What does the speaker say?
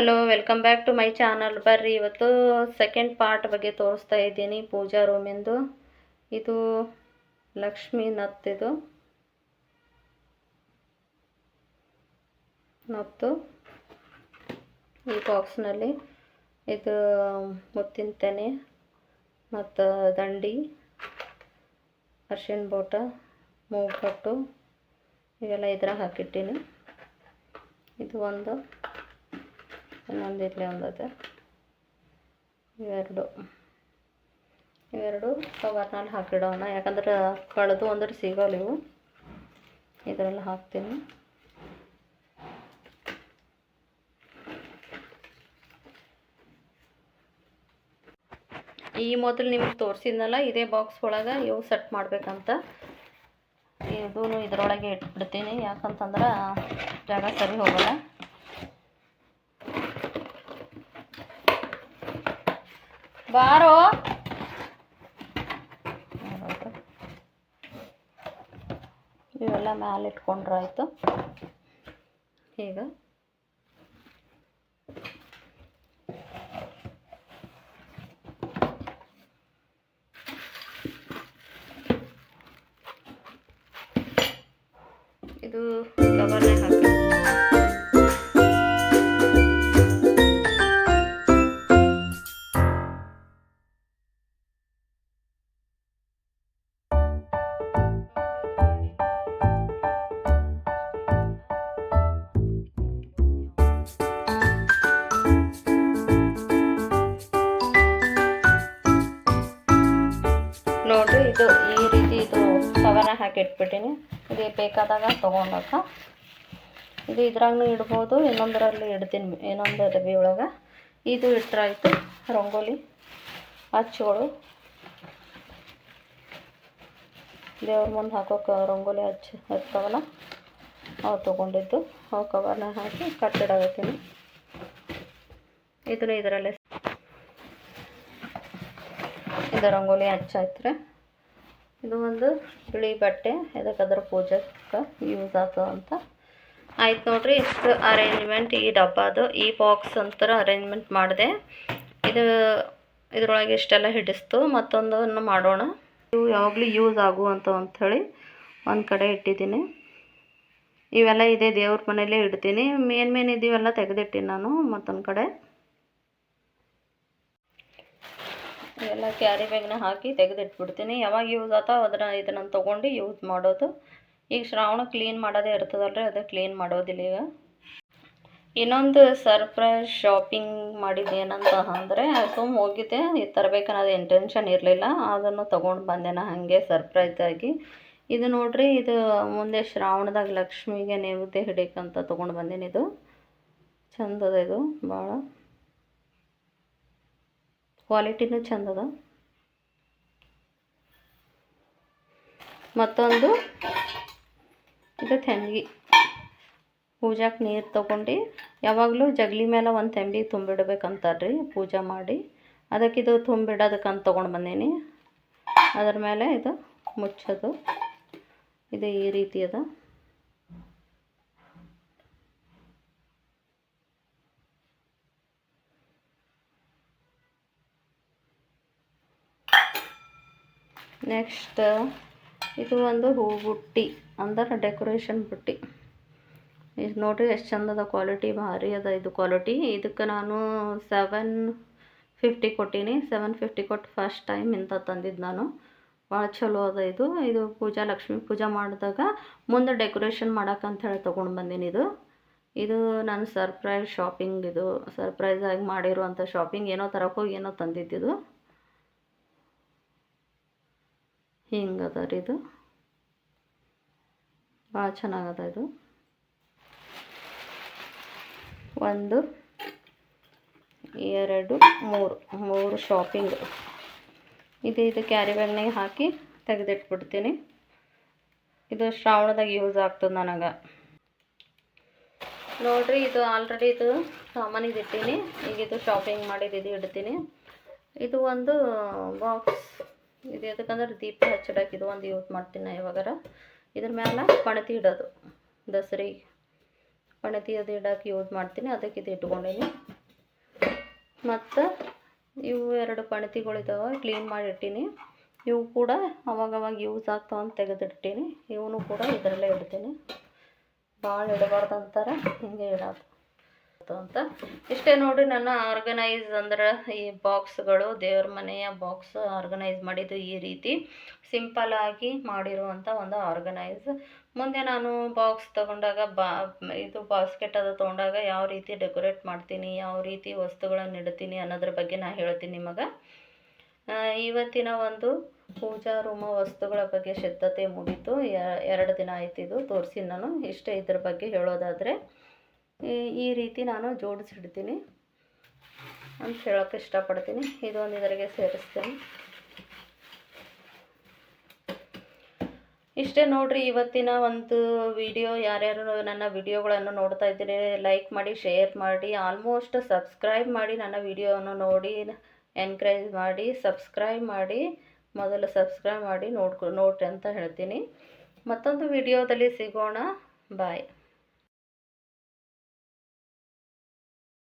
Hello, welcome back to my channel. ಬರ್ರಿ ಇವತ್ತು second part ಬಗ್ಗೆ ತೋರಿಸ್ತಾ ಇದ್ದೀನಿ ಪೂಜಾ ರೂಮಿಂದು. ಇದು ಲಕ್ಷ್ಮಿ ನತ್ತಿದು ನತ್ತು ಈ ಬಾಕ್ಸ್ನಲ್ಲಿ. ಇದು ಮುತ್ತಿನ ತೆನೆ ಮತ್ತು ದಂಡಿ, ಅರ್ಶಿನ ಬೋಟ, ಮೂಗಟ್ಟು ಇವೆಲ್ಲ ಇದ್ರಾಗ ಹಾಕಿಟ್ಟೀನಿ. ಇದು ಒಂದು, ಇನ್ನೊಂದು ಇರಲಿ ಒಂದದೆ. ಇವೆರಡು ಕವರ್ನಲ್ಲಿ ಹಾಕಿಡೋಣ, ಯಾಕಂದ್ರೆ ಕಳೆದು ಅಂದ್ರೆ ಸಿಗೋಲ್ಲ ಇವು. ಇದರಲ್ಲಿ ಹಾಕ್ತೀನಿ. ಈ ಮೊದಲು ನಿಮಗೆ ತೋರಿಸಿದ್ನಲ್ಲ, ಇದೇ ಬಾಕ್ಸ್ ಒಳಗೆ ಇವು ಸೆಟ್ ಮಾಡಬೇಕಂತ. ಇದೂ ಇದರೊಳಗೆ ಇಟ್ಬಿಡ್ತೀನಿ, ಯಾಕಂತಂದ್ರೆ ಜಾಗ ಸರಿ ಹೋಗಲ್ಲ. ಬಾರೋ, ಇವೆಲ್ಲ ಮ್ಯಾಲೆ ಇಟ್ಕೊಂಡ್ರಾಯ್ತು. ಈಗ ಇದು ಕವರ್ನಾಗ ಹಾಕಿ ನೋಡ್ರಿ. ಇದು ಈ ರೀತಿ ಇದು ಕವರ್ನ ಹಾಕಿ ಇಟ್ಬಿಟ್ಟಿನಿ. ಇದು ಬೇಕಾದಾಗ ತೊಗೊಂಡಾಗ ಇದು ಇದ್ರಾಗೂ ಇಡ್ಬೋದು, ಇನ್ನೊಂದರಲ್ಲಿ ಇಡ್ತೀನಿ, ಇನ್ನೊಂದು ಡಬ್ಬಿ ಒಳಗೆ. ಇದು ಇಟ್ಟರಾಯ್ತು. ರಂಗೋಲಿ ಅಚ್ಚುಗಳು, ದೇವ್ರ ಮುಂದೆ ಹಾಕೋಕೆ ರಂಗೋಲಿ ಹಚ್ತಾವಲ್ಲ, ಅವು ತೊಗೊಂಡಿದ್ದು. ಅವು ಕವರ್ನ ಹಾಕಿ ಕಟ್ಟಿಡಾಗತ್ತೀನಿ. ಇದನ್ನು ಇದರಲ್ಲೇ ಇದು ರಂಗೋಲಿ ಹಚ್ಚಾಯ್ತ್ರೆ. ಇದು ಒಂದು ಬಿಳಿ ಬಟ್ಟೆ, ಇದಕ್ಕೆ ಪೂಜೆಗೆ ಯೂಸ್ ಆಗ್ತದೆ ಅಂತ. ಆಯ್ತು ನೋಡ್ರಿ, ಇಷ್ಟು ಅರೇಂಜ್ಮೆಂಟ್ ಈ ಡಬ್ಬದು. ಈ ಬಾಕ್ಸ್ ಅಂತರ ಅರೇಂಜ್ಮೆಂಟ್ ಮಾಡಿದೆ. ಇದರೊಳಗೆ ಇಷ್ಟೆಲ್ಲ ಹಿಡಿಸ್ತು. ಮತ್ತೊಂದನ್ನು ಮಾಡೋಣ. ಇವು ಯಾವಾಗಲೂ ಯೂಸ್ ಆಗುವಂಥ ಅಂಥೇಳಿ ಒಂದು ಕಡೆ ಇಟ್ಟಿದ್ದೀನಿ. ಇವೆಲ್ಲ ಇದೆ ದೇವ್ರ ಮನೇಲೇ ಇಡ್ತೀನಿ. ಮೇನ್ ಇದೀವೆಲ್ಲ ತೆಗೆದಿಟ್ಟಿನಿ ನಾನು ಮತ್ತೊಂದು ಕಡೆ. ಇವೆಲ್ಲ ಕ್ಯಾರಿ ಬ್ಯಾಗ್ನ ಹಾಕಿ ತೆಗೆದಿಟ್ಬಿಡ್ತೀನಿ. ಯಾವಾಗ ಯೂಸ್ ಆಗ್ತಾವೆ ಇದನ್ನು ತೊಗೊಂಡು ಯೂಸ್ ಮಾಡೋದು. ಈಗ ಶ್ರಾವಣ ಕ್ಲೀನ್ ಮಾಡೋದೇ ಇರ್ತದಲ್ರಿ, ಅದು ಕ್ಲೀನ್ ಮಾಡೋದಿಲ್ಲ ಈಗ. ಇನ್ನೊಂದು ಸರ್ಪ್ರೈಸ್ ಶಾಪಿಂಗ್ ಮಾಡಿದ್ದು ಏನಂತ ಅಂದರೆ, ಹೋಗಿದ್ದೆ ತರಬೇಕನ್ನೋದು ಇಂಟೆನ್ಷನ್ ಇರಲಿಲ್ಲ, ಅದನ್ನು ತೊಗೊಂಡು ಬಂದೆ ನಾ ಹಾಗೆ ಸರ್ಪ್ರೈಸಾಗಿ. ಇದು ನೋಡ್ರಿ, ಇದು ಮುಂದೆ ಶ್ರಾವಣದಾಗ ಲಕ್ಷ್ಮಿಗೆ ನೈವೇದ್ಯ ಹಿಡಿಯಕ್ಕಂತ ತೊಗೊಂಡು ಬಂದೀನಿ. ಇದು ಚಂದದ, ಇದು ಭಾಳ ಕ್ವಾಲಿಟಿನೂ ಚಂದದ. ಮತ್ತೊಂದು ಇದು ತೆಂಗಿ, ಪೂಜಾಕ್ಕೆ ನೀರು ತೊಗೊಂಡು ಯಾವಾಗಲೂ ಜಗಲಿ ಮೇಲೆ ಒಂದು ತೆಂಬಿ ತುಂಬಿಡ್ಬೇಕಂತಾರ್ರಿ ಪೂಜೆ ಮಾಡಿ. ಅದಕ್ಕೆ ಇದು ತುಂಬಿಡೋದಕ್ಕಂತ ತೊಗೊಂಡು ಬಂದೀನಿ. ಅದರ ಮೇಲೆ ಇದು ಮುಚ್ಚೋದು. ಇದು ಈ ರೀತಿ ಅದ. ನೆಕ್ಸ್ಟ್ ಇದು ಒಂದು ಹೂ ಬುಟ್ಟಿ, ಅಂದ್ರೆ ಡೆಕೋರೇಷನ್ ಬುಟ್ಟಿ. ಇದು ನೋಡಿರಿ ಎಷ್ಟು ಚಂದದ, ಕ್ವಾಲಿಟಿ ಭಾರಿ ಅದ ಇದು ಕ್ವಾಲಿಟಿ. ಇದಕ್ಕೆ ನಾನು 750 ಕೊಟ್ಟೀನಿ. 750 ಕೊಟ್ಟು ಫಸ್ಟ್ ಟೈಮ್ ಇಂಥ ತಂದಿದ್ದು ನಾನು. ಭಾಳ ಚಲೋ ಅದ ಇದು. ಇದು ಲಕ್ಷ್ಮೀ ಪೂಜೆ ಮಾಡಿದಾಗ ಮುಂದೆ ಡೆಕೋರೇಷನ್ ಮಾಡೋಕ್ಕಂತ ಹೇಳಿ ತೊಗೊಂಡು ಬಂದೀನಿ. ಇದು ನನ್ನ ಸರ್ಪ್ರೈಸ್ ಶಾಪಿಂಗ್. ಇದು ಸರ್ಪ್ರೈಸಾಗಿ ಮಾಡಿರುವಂಥ ಶಾಪಿಂಗ್. ಏನೋ ತರಕ್ಕೆ ಹೋಗಿ ಏನೋ ತಂದಿದ್ದಿದು. ಹಿಂಗದ ರೀ ಇದು, ಭಾಳ ಚೆನ್ನಾಗದ ಇದು. 1 2 3 ಶಾಪಿಂಗ್. ಇದು ಕ್ಯಾರಿ ಬ್ಯಾಗ್ನಾಗ ಹಾಕಿ ತೆಗೆದಿಟ್ಬಿಡ್ತೀನಿ. ಇದು ಶ್ರಾವಣದಾಗ ಯೂಸ್ ಆಗ್ತದೆ ನನಗೆ. ನೋಡಿರಿ, ಇದು ಆಲ್ರೆಡಿ ಇದು ಸಾಮಾನಿಗೆ ಇಟ್ಟೀನಿ. ಈಗ ಇದು ಶಾಪಿಂಗ್ ಮಾಡಿದ್ದು ಇದು ಇಡ್ತೀನಿ. ಇದು ಒಂದು ಬಾಕ್ಸ್. ಇದು ಯಾಕಂದ್ರೆ ದೀಪ ಹಚ್ಚಿಡಕ್ಕೆ ಇದು ಒಂದು ಯೂಸ್ ಮಾಡ್ತೀನಿ ಯಾವಾಗಾರ. ಇದ್ರ ಮೇಲೆ ಪಣತಿ ಇಡೋದು, ದಸರಿಗೆ ಪಣತಿ ಅದು ಇಡೋಕೆ ಯೂಸ್ ಮಾಡ್ತೀನಿ. ಅದಕ್ಕೆ ಇದು ಇಟ್ಕೊಂಡೀನಿ. ಮತ್ತು ಇವು 2 ಪಣತಿಗಳಿದ್ದಾವೆ ಕ್ಲೀನ್ ಮಾಡಿ ಇಟ್ಟೀನಿ. ಇವು ಕೂಡ ಅವಾಗವಾಗ ಯೂಸ್ ಆಗ್ತಾವಂತ ತೆಗೆದಿಟ್ಟೀನಿ. ಇವನು ಕೂಡ ಇದರಲ್ಲೇ ಇಡ್ತೀನಿ. ಭಾಳ ಇಡಬಾರ್ದು ಅಂತಾರೆ, ಹಿಂಗೆ ಇಡೋದು ಅಂತ. ಇಷ್ಟೇ ನೋಡಿರಿ ನನ್ನ ಆರ್ಗನೈಸ್ ಅಂದ್ರೆ ಈ ಬಾಕ್ಸ್ಗಳು, ದೇವ್ರ ಮನೆಯ ಬಾಕ್ಸ್ ಆರ್ಗನೈಸ್ ಮಾಡಿದ್ದು ಈ ರೀತಿ ಸಿಂಪಲ್ಲಾಗಿ ಮಾಡಿರುವಂಥ ಒಂದು ಆರ್ಗನೈಸ್. ಮುಂದೆ ನಾನು ಬಾಕ್ಸ್ ತೊಗೊಂಡಾಗ ಇದು ಬಾಸ್ಕೆಟ್ ಅದು ತೊಗೊಂಡಾಗ ಯಾವ ರೀತಿ ಡೆಕೋರೇಟ್ ಮಾಡ್ತೀನಿ, ಯಾವ ರೀತಿ ವಸ್ತುಗಳನ್ನು ಇಡ್ತೀನಿ ಅನ್ನೋದ್ರ ಬಗ್ಗೆ ನಾನು ಹೇಳ್ತೀನಿ ನಿಮಗೆ. ಇವತ್ತಿನ ಒಂದು ಪೂಜಾ ರೂಮ ವಸ್ತುಗಳ ಬಗ್ಗೆ ಸಿದ್ಧತೆ ಮುಗೀತು. 2 ದಿನ ಆಯ್ತಿದ್ದು ತೋರಿಸಿ ನಾನು. ಇಷ್ಟೇ ಇದ್ರ ಬಗ್ಗೆ ಹೇಳೋದಾದರೆ ಈ ರೀತಿ ನಾನು ಜೋಡಿಸಿಡ್ತೀನಿ ಅಂತ ಹೇಳೋಕ್ಕೆ ಇಷ್ಟಪಡ್ತೀನಿ. ಇದೊಂದು ಇದರಿಗೆ ಸೇರಿಸ್ತೀನಿ. ಇಷ್ಟೇ ನೋಡಿರಿ ಇವತ್ತಿನ ಒಂದು ವಿಡಿಯೋ. ಯಾರ್ಯಾರು ನನ್ನ ವಿಡಿಯೋಗಳನ್ನು ನೋಡ್ತಾ ಇದ್ದೀರಿ ಲೈಕ್ ಮಾಡಿ, ಶೇರ್ ಮಾಡಿ, ಆಲ್ಮೋಸ್ಟ್ ಸಬ್ಸ್ಕ್ರೈಬ್ ಮಾಡಿ ನನ್ನ ವಿಡಿಯೋವನ್ನು ನೋಡಿ ಎನ್ಕರೇಜ್ ಮಾಡಿ. ಸಬ್ಸ್ಕ್ರೈಬ್ ಮಾಡಿ, ಮೊದಲು ಸಬ್ಸ್ಕ್ರೈಬ್ ಮಾಡಿ ನೋಡ್ರಿ ಅಂತ ಹೇಳ್ತೀನಿ. ಮತ್ತೊಂದು ವಿಡಿಯೋದಲ್ಲಿ ಸಿಗೋಣ. ಬಾಯ್.